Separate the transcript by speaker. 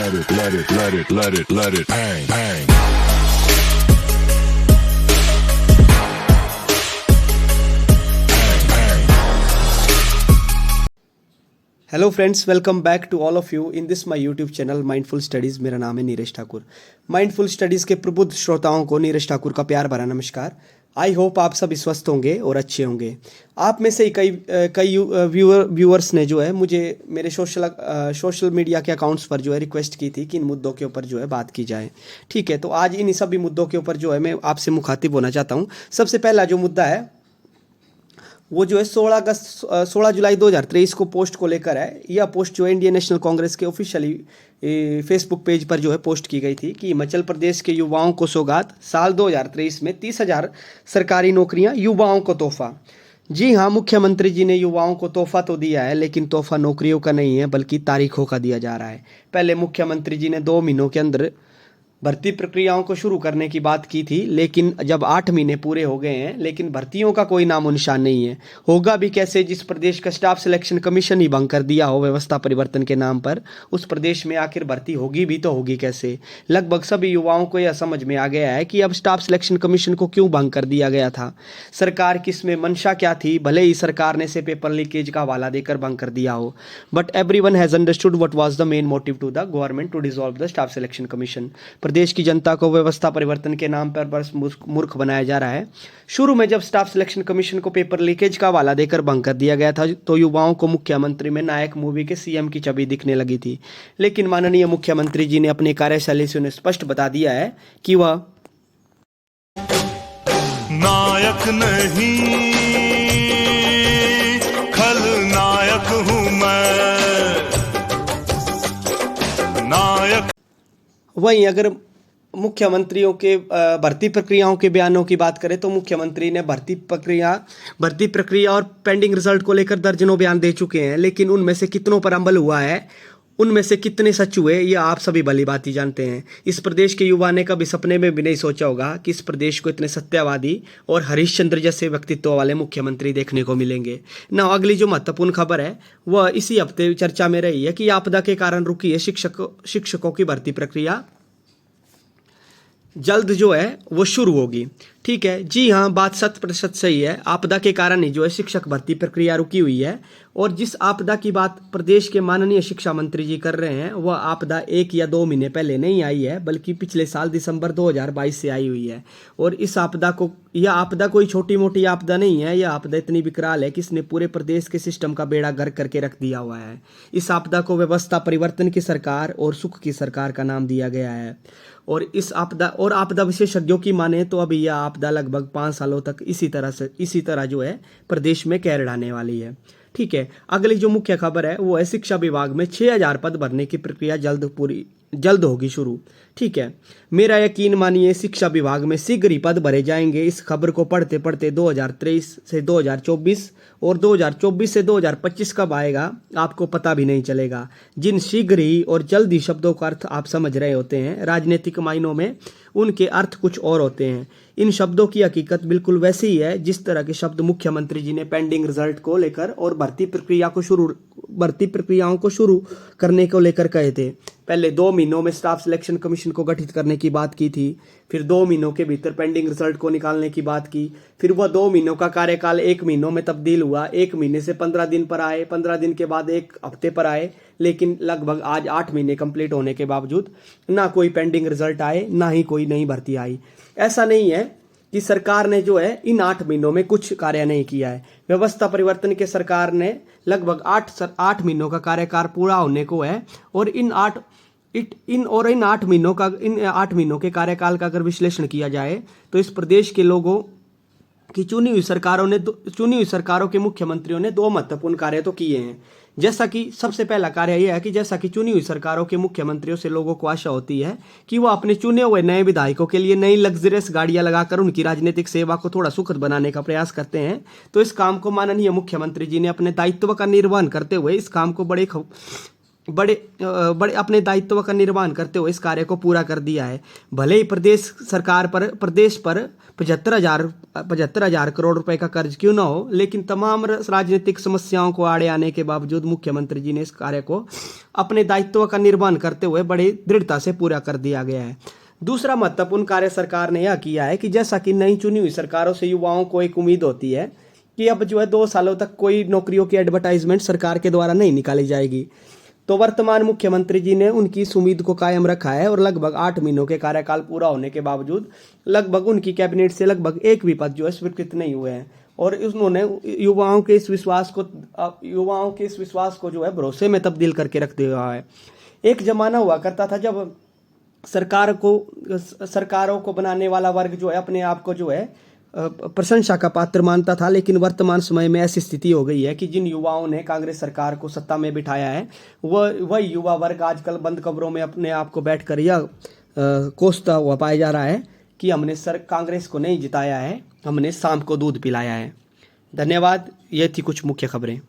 Speaker 1: let it bang, bang.
Speaker 2: Hello friends, welcome back to all of you in this my YouTube channel Mindful Studies. मेरा नाम है Neeraj Thakur. Mindful studies के प्रबुद्ध श्रोताओं को नीरज ठाकुर का प्यार भरा नमस्कार। आई होप आप सभी स्वस्थ होंगे और अच्छे होंगे। आप में से कई व्यूअर्स ने जो है मुझे मेरे सोशल मीडिया के अकाउंट्स पर जो है रिक्वेस्ट की थी कि इन मुद्दों के ऊपर जो है बात की जाए। ठीक है, तो आज इन सभी मुद्दों के ऊपर जो है मैं आपसे मुखातिब होना चाहता हूँ। सबसे पहला जो मुद्दा है वो जो है 16 जुलाई 2023 को पोस्ट को लेकर है। यह पोस्ट जो है इंडियन नेशनल कांग्रेस के ऑफिशियली फेसबुक पेज पर जो है पोस्ट की गई थी कि हिमाचल प्रदेश के युवाओं को सौगात, साल 2023 में 30,000 सरकारी नौकरियां युवाओं को तोहफा। जी हाँ, मुख्यमंत्री जी ने युवाओं को तोहफा तो दिया है, लेकिन तोहफा नौकरियों का नहीं है बल्कि तारीखों का दिया जा रहा है। पहले मुख्यमंत्री जी ने 2 महीनों के अंदर भर्ती प्रक्रियाओं को शुरू करने की बात की थी, लेकिन जब 8 महीने पूरे हो गए हैं लेकिन भर्तियों का कोई नामो निशान नहीं है। होगा भी कैसे जिस प्रदेश का स्टाफ सिलेक्शन कमीशन ही भंग कर दिया हो व्यवस्था परिवर्तन के नाम पर। उस प्रदेश में आखिर भर्ती होगी भी तो होगी कैसे। लगभग सभी युवाओं को यह समझ में आ गया है कि अब स्टाफ सिलेक्शन कमीशन को क्यों भंग कर दिया गया था, सरकार की इसमें मंशा क्या थी। भले ही सरकार ने इसे पेपर लीकेज का हवाला देकर भंग कर दिया हो, but everyone has understood what was the main motive to the government to dissolve the staff selection commission. प्रदेश की जनता को व्यवस्था परिवर्तन के नाम पर बस मूर्ख बनाया जा रहा है। शुरू में जब स्टाफ सिलेक्शन कमीशन को पेपर लीकेज का हवाला देकर भंग कर दिया गया था तो युवाओं को मुख्यमंत्री में नायक मूवी के सीएम की छवि दिखने लगी थी, लेकिन माननीय मुख्यमंत्री जी ने अपनी कार्यशैली से उन्हें स्पष्ट बता दिया है कि वह
Speaker 3: नायक नहीं खलनायक हूं मैं। नायक
Speaker 2: वहीं अगर मुख्यमंत्रियों के भर्ती प्रक्रियाओं के बयानों की बात करें तो मुख्यमंत्री ने भर्ती प्रक्रिया और पेंडिंग रिजल्ट को लेकर दर्जनों बयान दे चुके हैं, लेकिन उनमें से कितनों पर अमल हुआ है, उनमें से कितने सच हुए, ये आप सभी भली भांति जानते हैं। इस प्रदेश के युवा ने कभी सपने में भी नहीं सोचा होगा कि इस प्रदेश को इतने सत्यवादी और हरिश्चंद्र जैसे व्यक्तित्व वाले मुख्यमंत्री देखने को मिलेंगे ना। अगली जो महत्वपूर्ण खबर है वह इसी हफ्ते चर्चा में रही है कि आपदा के कारण रुकी है शिक्षकों की भर्ती प्रक्रिया जल्द जो है वो शुरू होगी। ठीक है, जी हाँ, बात 100% सही है। आपदा के कारण ही जो है शिक्षक भर्ती प्रक्रिया रुकी हुई है, और जिस आपदा की बात प्रदेश के माननीय शिक्षा मंत्री जी कर रहे हैं वह आपदा 1 या 2 महीने पहले नहीं आई है बल्कि पिछले साल दिसंबर 2022 से आई हुई है। और इस यह आपदा कोई छोटी मोटी आपदा नहीं है। यह आपदा इतनी विकराल है कि इसने पूरे प्रदेश के सिस्टम का बेड़ा गर्क करके रख दिया हुआ है। इस आपदा को व्यवस्था परिवर्तन की सरकार और सुख की सरकार का नाम दिया गया है। और आपदा विशेषज्ञों की माने तो अभी यह आपदा लगभग 5 सालों तक इसी तरह जो है प्रदेश में कहर ढाने वाली है। ठीक है, अगली जो मुख्य खबर है वो है शिक्षा विभाग में 6,000 पद भरने की प्रक्रिया जल्द होगी शुरू। ठीक है, मेरा यकीन मानिए शिक्षा विभाग में शीघ्र ही पद भरे जाएंगे। इस खबर को पढ़ते पढ़ते 2023 से 2024 और 2024 से 2025 कब आएगा आपको पता भी नहीं चलेगा। जिन शीघ्र ही और जल्द ही शब्दों का अर्थ आप समझ रहे होते हैं, राजनीतिक मायनों में उनके अर्थ कुछ और होते हैं। इन शब्दों की हकीकत बिल्कुल वैसी ही है जिस तरह के शब्द मुख्यमंत्री जी ने पेंडिंग रिजल्ट को लेकर और भर्ती प्रक्रियाओं को शुरू करने को लेकर कहे थे। पहले 2 महीनों में स्टाफ सिलेक्शन कमीशन को गठित करने की बात की थी, फिर 2 महीनों के भीतर पेंडिंग रिजल्ट को निकालने की बात की, फिर वह 2 महीनों का कार्यकाल 1 महीनों में तब्दील हुआ, 1 महीने से 15 दिन पर आए, 15 दिन के बाद 1 हफ्ते पर आए, लेकिन लगभग आज 8 महीने कंप्लीट होने के बावजूद ना कोई पेंडिंग रिजल्ट आए, ना ही कोई नई भर्ती आई। ऐसा नहीं है कि सरकार ने जो है इन 8 महीनों में कुछ कार्य नहीं किया है। व्यवस्था परिवर्तन के सरकार ने लगभग 8 महीनों का कार्यकाल पूरा होने को है, और इन 8 महीनों के कार्यकाल का अगर विश्लेषण किया जाए तो इस प्रदेश के लोगों की चुनी हुई सरकारों के मुख्यमंत्रियों ने 2 महत्वपूर्ण कार्य तो किए हैं। जैसा कि सबसे पहला कार्य यह है कि जैसा कि चुनी हुई सरकारों के मुख्यमंत्रियों से लोगों को आशा होती है कि वो अपने चुने हुए नए विधायकों के लिए नई लग्जरियस गाड़ियां लगाकर उनकी राजनीतिक सेवा को थोड़ा सुखद बनाने का प्रयास करते हैं, तो इस काम को माननीय मुख्यमंत्री जी ने अपने दायित्व का निर्वहन करते हुए इस काम को बड़े अपने दायित्व का निर्वहन करते हुए इस कार्य को पूरा कर दिया है। भले ही प्रदेश पर 75,000 करोड़ रुपए का कर्ज क्यों ना हो, लेकिन तमाम राजनीतिक समस्याओं को आड़े आने के बावजूद मुख्यमंत्री जी ने इस कार्य को अपने दायित्व का निर्वहन करते हुए बड़ी दृढ़ता से पूरा कर दिया गया है। दूसरा महत्वपूर्ण कार्य सरकार ने यह किया है कि जैसा कि नई चुनी हुई सरकारों से युवाओं को एक उम्मीद होती है कि अब 2 सालों तक कोई नौकरियों की एडवर्टाइजमेंट सरकार के द्वारा नहीं निकाली जाएगी, तो वर्तमान मुख्यमंत्री जी ने उनकी इस उम्मीद को कायम रखा है और लगभग 8 महीनों के कार्यकाल पूरा होने के बावजूद लगभग उनकी कैबिनेट से लगभग एक भी पद स्वीकृत नहीं हुए हैं। और उन्होंने युवाओं के इस विश्वास को भरोसे में तब्दील करके रख दिया है। एक जमाना हुआ करता था जब सरकारों को बनाने वाला वर्ग अपने आप को प्रशंसा का पात्र मानता था, लेकिन वर्तमान समय में ऐसी स्थिति हो गई है कि जिन युवाओं ने कांग्रेस सरकार को सत्ता में बिठाया है वह युवा वर्ग आजकल बंद कमरों में अपने आप को बैठकर यह कोसता हुआ पाया जा रहा है कि हमने कांग्रेस को नहीं जिताया है, हमने सांप को दूध पिलाया है। धन्यवाद। ये थी कुछ मुख्य खबरें।